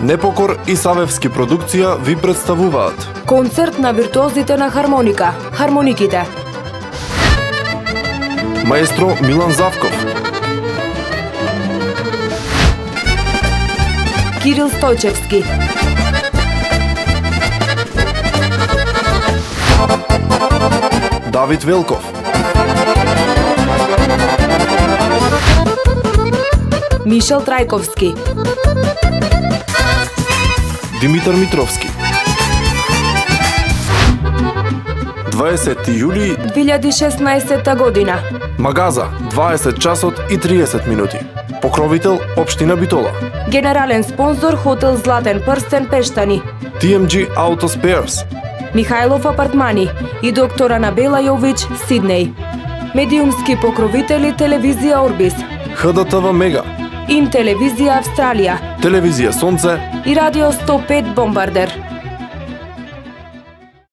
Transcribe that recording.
Непокор и Савевски продукција ви представуваат концерт на виртуозите на хармоника, хармониките. Маестро Милан Завков, Кирил Стојчевски, Давид Велков, Мишел Трајковски, Димитар Митровски. 20 јули 2016 година. Магаза 20 часот и 30 минути. Покровител Општина Битола. Генерален спонзор Хотел Златен прстен Пештани, TMG Auto Spares. Михајлов апартмани и доктор Анабела Јович, Сиднеј. Медиумски покровители телевизија Орбис, ХДТВ Мега, Ин телевизија Австралија Телевизија Сонце и Радио 105 Бомбардер.